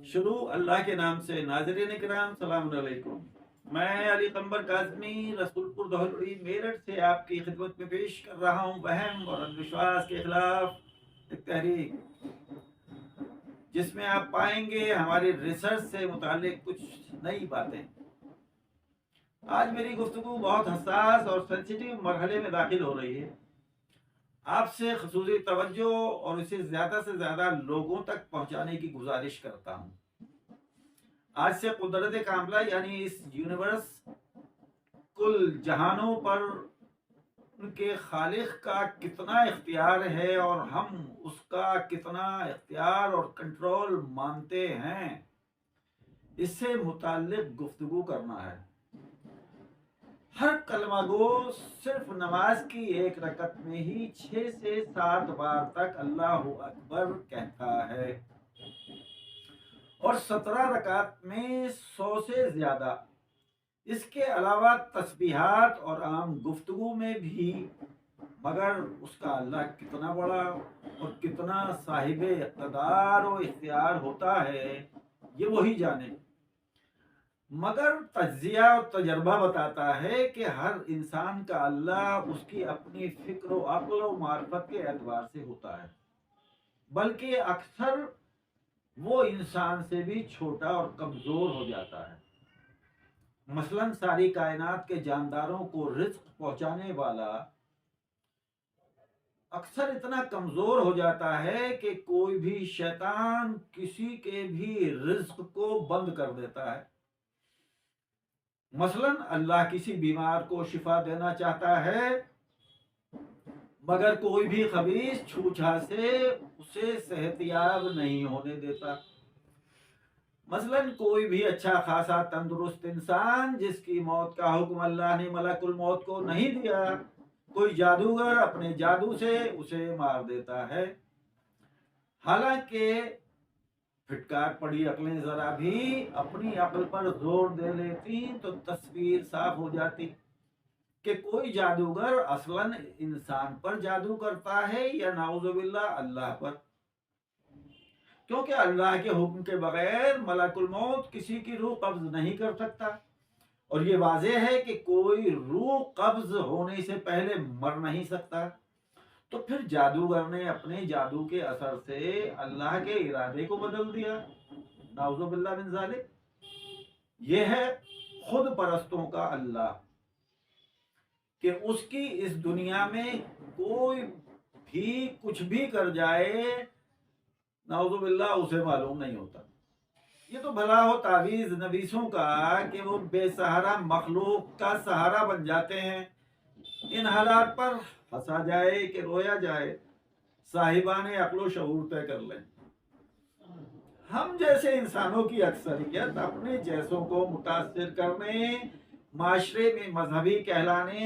شروع اللہ کے نام سے۔ ناظرین کرام سلام علیکم۔ میں علی قمبر کاظمی رسول پور دہلوی میرٹھ سے آپ کی خدمت میں پیش کر رہا ہوں وہم اور اندھ کے خلاف ایک تحریک، جس میں آپ پائیں گے ہماری ریسرچ سے متعلق کچھ نئی باتیں۔ آج میری گفتگو بہت حساس اور سینسیٹیو مرحلے میں داخل ہو رہی ہے۔ آپ سے خصوصی توجہ اور اسے زیادہ سے زیادہ لوگوں تک پہنچانے کی گزارش کرتا ہوں۔ آج سے قدرت کاملہ یعنی اس یونیورس، کل جہانوں پر ان کے خالق کا کتنا اختیار ہے اور ہم اس کا کتنا اختیار اور کنٹرول مانتے ہیں، اس سے متعلق گفتگو کرنا ہے۔ ہر کلمہ گو صرف نماز کی ایک رکعت میں ہی 6 سے 7 بار تک اللہ اکبر کہتا ہے، اور 17 رکعت میں 100 سے زیادہ۔ اس کے علاوہ تسبیحات اور عام گفتگو میں بھی، مگر اس کا اللہ کتنا بڑا اور کتنا صاحب اقتدار و اختیار ہوتا ہے یہ وہی جانے۔ مگر تجزیہ اور تجربہ بتاتا ہے کہ ہر انسان کا اللہ اس کی اپنی فکر و عقل و معرفت کے اعتبار سے ہوتا ہے، بلکہ اکثر وہ انسان سے بھی چھوٹا اور کمزور ہو جاتا ہے۔ مثلاً ساری کائنات کے جانداروں کو رزق پہنچانے والا اکثر اتنا کمزور ہو جاتا ہے کہ کوئی بھی شیطان کسی کے بھی رزق کو بند کر دیتا ہے۔ مثلاً اللہ کسی بیمار کو شفا دینا چاہتا ہے، مگر کوئی بھی خبیث چھوچھا سے اسے صحت یاب نہیں ہونے دیتا۔ مثلاً کوئی بھی اچھا خاصا تندرست انسان جس کی موت کا حکم اللہ نے ملک الموت کو نہیں دیا، کوئی جادوگر اپنے جادو سے اسے مار دیتا ہے۔ حالانکہ پھٹکار پڑی عقلیں ذرا بھی اپنی عقل پر زور دے لیتی تو تصویر صاف ہو جاتی کہ کوئی جادوگر اصلاً انسان پر جادو کرتا ہے یا نعوذ باللہ اللہ پر، کیونکہ اللہ کے حکم کے بغیر ملک الموت کسی کی روح قبض نہیں کر سکتا، اور یہ واضح ہے کہ کوئی روح قبض ہونے سے پہلے مر نہیں سکتا۔ تو پھر جادوگر نے اپنے جادو کے اثر سے اللہ کے ارادے کو بدل دیا، نعوذ باللہ من ذالک۔ یہ ہے خود پرستوں کا اللہ کہ اس کی اس دنیا میں کوئی بھی کچھ بھی کر جائے، نعوذ باللہ اسے معلوم نہیں ہوتا۔ یہ تو بھلا ہو تعویذ نویسوں کا کہ وہ بے سہارا مخلوق کا سہارا بن جاتے ہیں۔ ان حالات پر ہنسا جائے کہ رویا جائے، صاحبان عقل و شعور طے کر لیں۔ ہم جیسے انسانوں کی اکثریت اپنے جیسوں کو متاثر کرنے، معاشرے میں مذہبی کہلانے،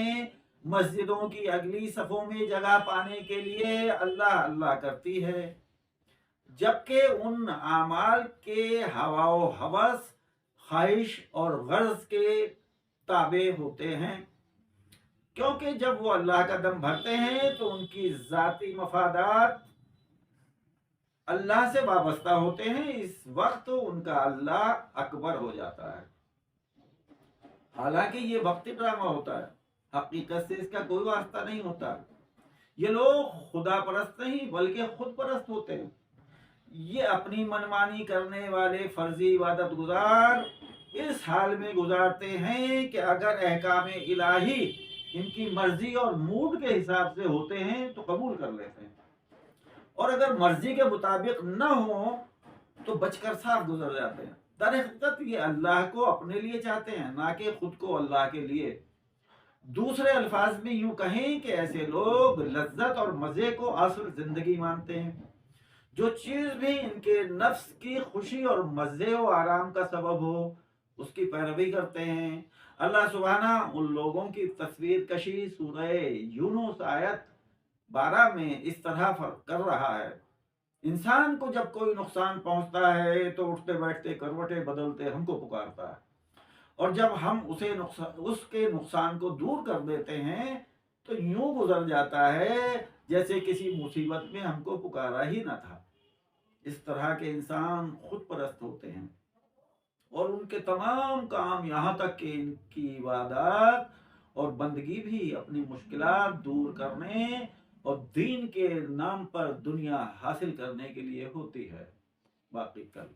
مسجدوں کی اگلی صفوں میں جگہ پانے کے لیے اللہ اللہ کرتی ہے، جبکہ ان اعمال کے ہوا و ہوس، خواہش اور غرض کے تابع ہوتے ہیں، کیونکہ جب وہ اللہ کا دم بھرتے ہیں تو ان کی ذاتی مفادات اللہ سے وابستہ ہوتے ہیں، اس وقت ان کا اللہ اکبر ہو جاتا ہے۔ حالانکہ یہ وقتی ڈرامہ ہوتا ہے، حقیقت سے اس کا کوئی واسطہ نہیں ہوتا۔ یہ لوگ خدا پرست نہیں بلکہ خود پرست ہوتے ہیں۔ یہ اپنی منمانی کرنے والے فرضی عبادت گزار اس حال میں گزارتے ہیں کہ اگر احکام الہی ان کی مرضی اور موڈ کے حساب سے ہوتے ہیں تو قبول کر لیتے ہیں، اور اگر مرضی کے مطابق نہ ہوں تو بچ کر صاف گزر جاتے ہیں۔ در حقیقت یہ اللہ کو اپنے لیے چاہتے ہیں، نہ کہ خود کو اللہ کے لیے۔ دوسرے الفاظ میں یوں کہیں کہ ایسے لوگ لذت اور مزے کو اصل زندگی مانتے ہیں، جو چیز بھی ان کے نفس کی خوشی اور مزے و آرام کا سبب ہو اس کی پیروی کرتے ہیں۔ اللہ سبحانہ ان لوگوں کی تصویر کشی سورہ یونس آیت 12 میں اس طرح کر رہا ہے۔ انسان کو جب کوئی نقصان پہنچتا ہے تو اٹھتے بیٹھتے کروٹیں بدلتے ہم کو پکارتا ہے، اور جب ہم اس کے نقصان کو دور کر دیتے ہیں تو یوں گزر جاتا ہے جیسے کسی مصیبت میں ہم کو پکارا ہی نہ تھا۔ اس طرح کے انسان خود پرست ہوتے ہیں اور ان کے تمام کام یہاں تک کہ ان کی عبادات اور بندگی بھی اپنی مشکلات دور کرنے اور دین کے نام پر دنیا حاصل کرنے کے لیے ہوتی ہے. باقی کل